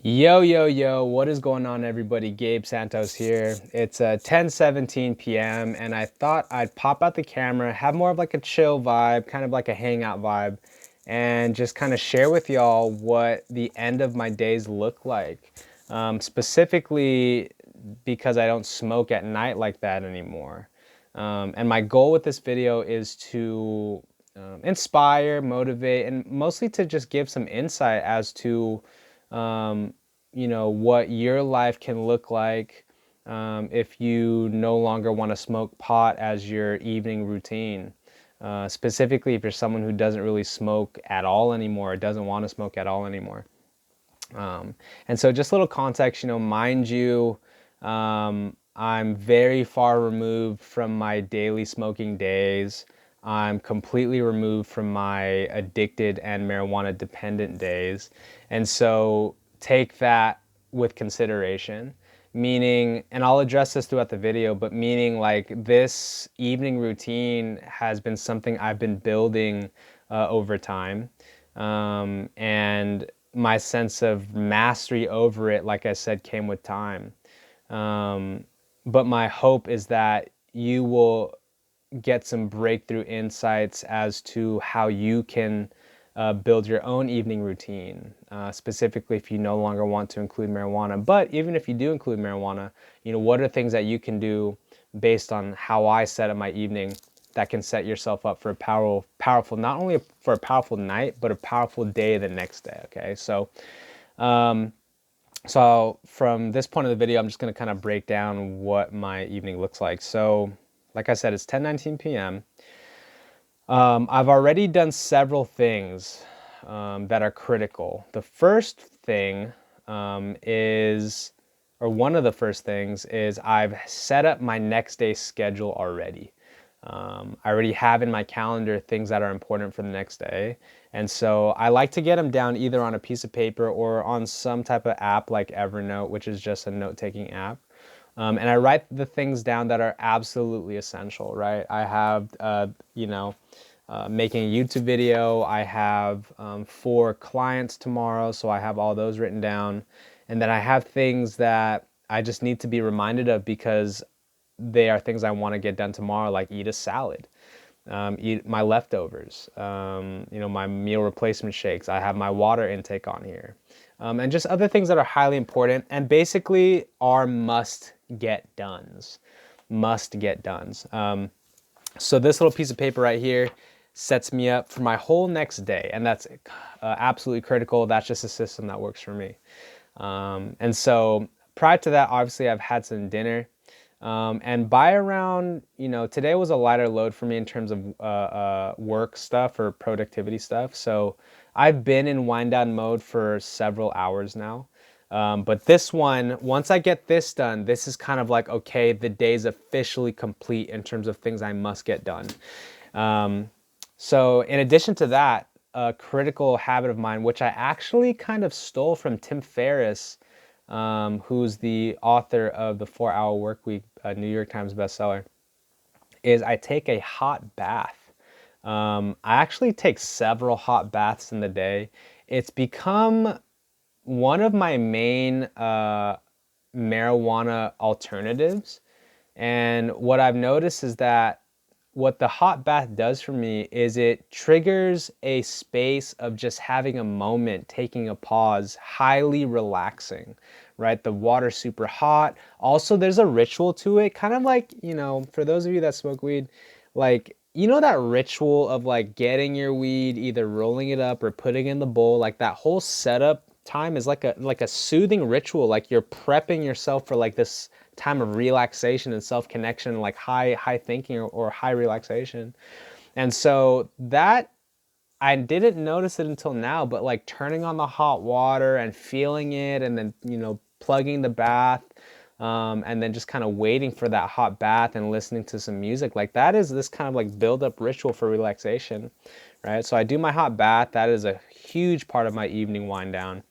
Yo, what is going on, everybody? Gabe Santos here. It's 10:17 p.m. and I thought I'd pop out the camera, have more of like a chill vibe, kind of like a hangout vibe, and just kind of share with y'all what the end of my days look like. Specifically because I don't smoke at night like that anymore. And my goal with this video is to inspire, motivate, and mostly to just give some insight as to um, what your life can look like if you no longer want to smoke pot as your evening routine. Specifically, if you're someone who doesn't really smoke at all anymore, or doesn't want to smoke at all anymore. And so, just a little context, mind you, I'm very far removed from my daily smoking days. I'm completely removed from my addicted and marijuana dependent days. And so, take that with consideration. Meaning, and I'll address this throughout the video, but meaning like this evening routine has been something I've been building over time. And my sense of mastery over it, like I said, came with time. Um, but my hope is that you will get some breakthrough insights as to how you can build your own evening routine, specifically if you no longer want to include marijuana. But even if you do include marijuana, what are things that you can do based on how I set up my evening that can set yourself up for a powerful, not only for a powerful night, but a powerful day the next day. Okay, so from this point of the video, I'm just going to kind of break down what my evening looks like. So, like I said, it's 10:19 p.m. I've already done several things that are critical. The first thing is, or one of the first things is, I've set up my next day's schedule already. I already have in my calendar things that are important for the next day. And so I like to get them down either on a piece of paper or on some type of app like Evernote, which is just a note-taking app. And I write the things down that are absolutely essential, right? I have, making a YouTube video. I have 4 clients tomorrow, so I have all those written down. And then I have things that I just need to be reminded of because they are things I want to get done tomorrow, like eat a salad, eat my leftovers, my meal replacement shakes. I have my water intake on here, and just other things that are highly important and basically are must get dones. Must get dones. So this little piece of paper right here sets me up for my whole next day, and that's absolutely critical. That's just a system that works for me. And so prior to that, obviously, I've had some dinner. And by around, today was a lighter load for me in terms of work stuff or productivity stuff. So I've been in wind down mode for several hours now. But this one, once I get this done, this is kind of like, okay, the day's officially complete in terms of things I must get done. So in addition to that, a critical habit of mine, which I actually kind of stole from Tim Ferriss, who's the author of the 4 Hour Workweek, a New York Times bestseller, is I take a hot bath. I actually take several hot baths in the day. It's become one of my main marijuana alternatives. And what I've noticed is that what the hot bath does for me is it triggers a space of just having a moment, taking a pause, highly relaxing, right? The water's super hot. Also, there's a ritual to it, kind of like, for those of you that smoke weed, like, that ritual of like getting your weed, either rolling it up or putting it in the bowl, like that whole setup time is like a soothing ritual, like you're prepping yourself for like this time of relaxation and self-connection, like high thinking or high relaxation. And so that, I didn't notice it until now, but like turning on the hot water and feeling it, and then plugging the bath, and then just kind of waiting for that hot bath and listening to some music, like that is this kind of like build up ritual for relaxation, right? So I do my hot bath. That is a huge part of my evening wind down.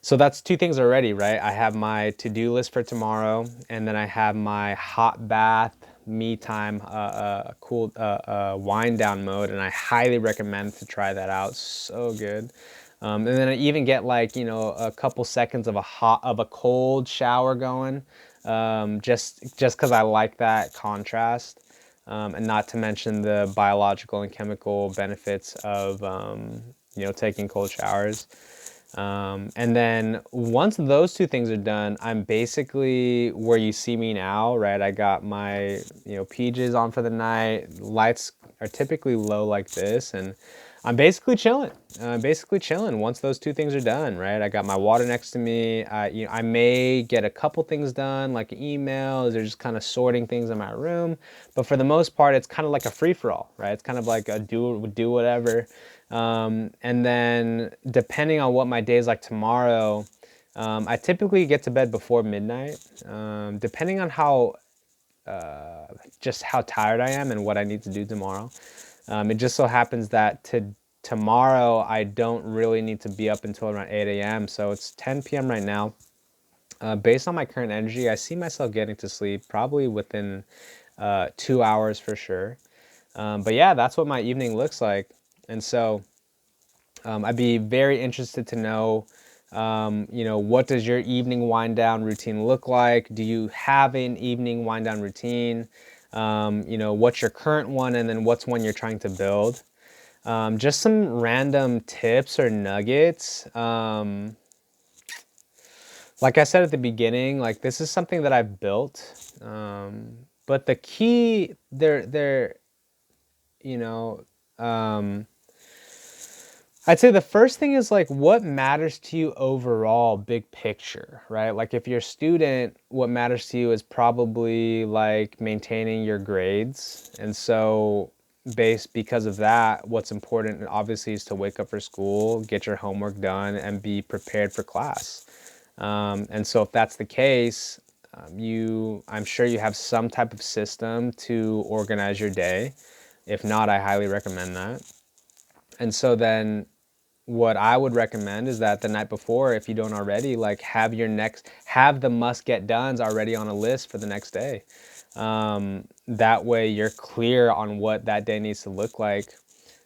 So that's 2 things already, right? I have my to-do list for tomorrow, and then I have my hot bath, me time, cool wind down mode, and I highly recommend to try that out. So good. And then I even get like, you know, a couple seconds of a cold shower going, just because I like that contrast. And not to mention the biological and chemical benefits of, you know, taking cold showers. And then once those two things are done, I'm basically where you see me now, right? I got my, you know, PJs on for the night. Lights are typically low like this, and I'm basically chilling. Basically chilling once those two things are done, right? I got my water next to me. You know, I may get a couple things done, like emails or just kind of sorting things in my room. But for the most part, it's kind of like a free for all, right? It's kind of like a do whatever. And then depending on what my day is like tomorrow, I typically get to bed before midnight. Depending on how just how tired I am and what I need to do tomorrow. It just so happens that tomorrow I don't really need to be up until around 8 a.m. So it's 10 p.m. right now. Based on my current energy, I see myself getting to sleep probably within 2 hours for sure. But yeah, that's what my evening looks like. And so I'd be very interested to know, you know, what does your evening wind down routine look like? Do you have an evening wind down routine? You know, what's your current one, and then what's one you're trying to build? Just some random tips or nuggets. Like I said at the beginning, like this is something that I've built. But the key there, you know, I'd say the first thing is like what matters to you overall, big picture, right? Like if you're a student, what matters to you is probably like maintaining your grades. And so because of that, what's important obviously is to wake up for school, get your homework done, and be prepared for class. And so if that's the case, I'm sure you have some type of system to organize your day. If not, I highly recommend that. And so then what I would recommend is that the night before, if you don't already, like have the must get dones already on a list for the next day. That way you're clear on what that day needs to look like.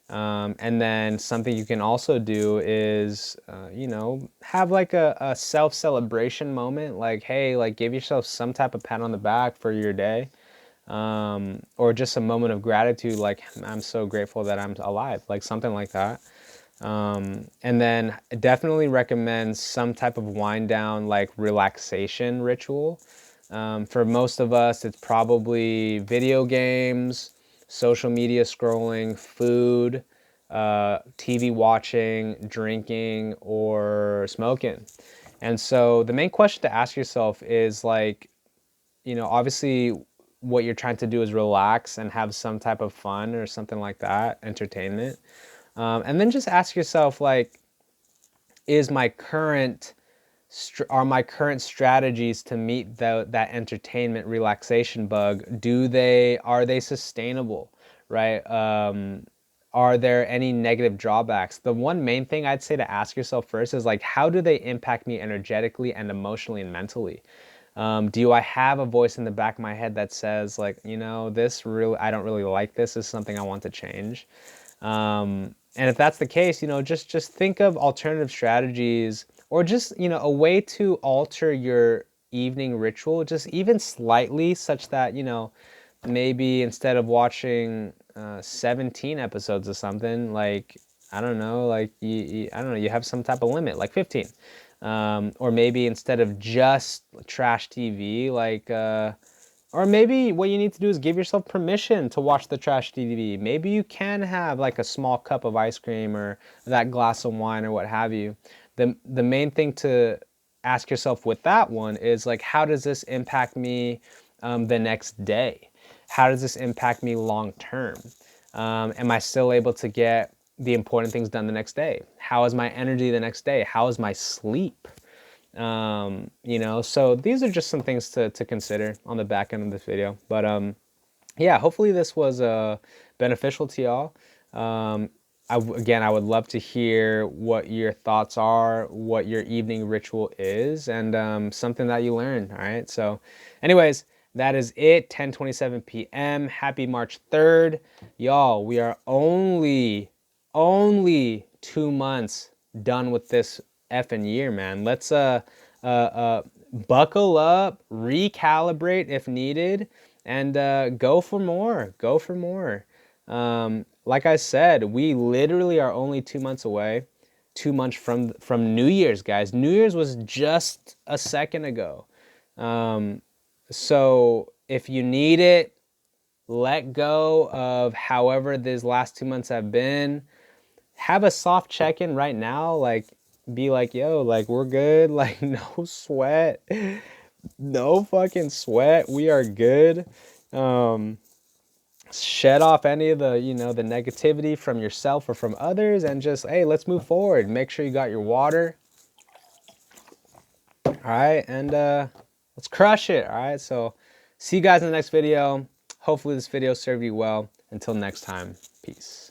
And then something you can also do is, you know, have like a self celebration moment. Like, hey, like give yourself some type of pat on the back for your day. Or just a moment of gratitude, like I'm so grateful that I'm alive, like something like that. And then I definitely recommend some type of wind down, like relaxation ritual. For most of us, it's probably video games, social media scrolling, food, TV watching, drinking, or smoking. And so the main question to ask yourself is like, you know, obviously what you're trying to do is relax and have some type of fun or something like that, entertainment. And then just ask yourself, like, is my current are my current strategies to meet that entertainment relaxation bug, are they sustainable, right? Are there any negative drawbacks? The one main thing I'd say to ask yourself first is like, how do they impact me energetically and emotionally and mentally? Do I have a voice in the back of my head that says like, you know, I don't really like this. This is something I want to change. And if that's the case, you know, just think of alternative strategies, or just, you know, a way to alter your evening ritual just even slightly, such that, you know, maybe instead of watching 17 episodes of something, like I don't know, like I don't know, you have some type of limit, like 15. Or maybe instead of just trash TV, like or maybe what you need to do is give yourself permission to watch the trash TV. Maybe you can have like a small cup of ice cream or that glass of wine or what have you. The main thing to ask yourself with that one is like, how does this impact me the next day? How does this impact me long term? Am I still able to get the important things done the next day? How is my energy the next day? How is my sleep? You know, so these are just some things to consider on the back end of this video. But yeah, hopefully this was beneficial to y'all. Again, I would love to hear what your thoughts are, what your evening ritual is, and something that you learned. All right. So, anyways, that is it. 10:27 p.m. Happy March 3rd, y'all. We are only 2 months done with this effing year, man. Let's buckle up, recalibrate if needed, and go for more. Go for more. Like I said, we literally are only 2 months away. 2 months from New Year's, guys. New Year's was just a second ago. So if you need it, let go of however these last 2 months have been. Have a soft check-in right now. Like, be like, yo, like, we're good. Like, no sweat. No fucking sweat. We are good. Shed off any of the, the negativity from yourself or from others, and just, hey, let's move forward. Make sure you got your water. All right, and let's crush it. All right, so see you guys in the next video. Hopefully this video served you well. Until next time, peace.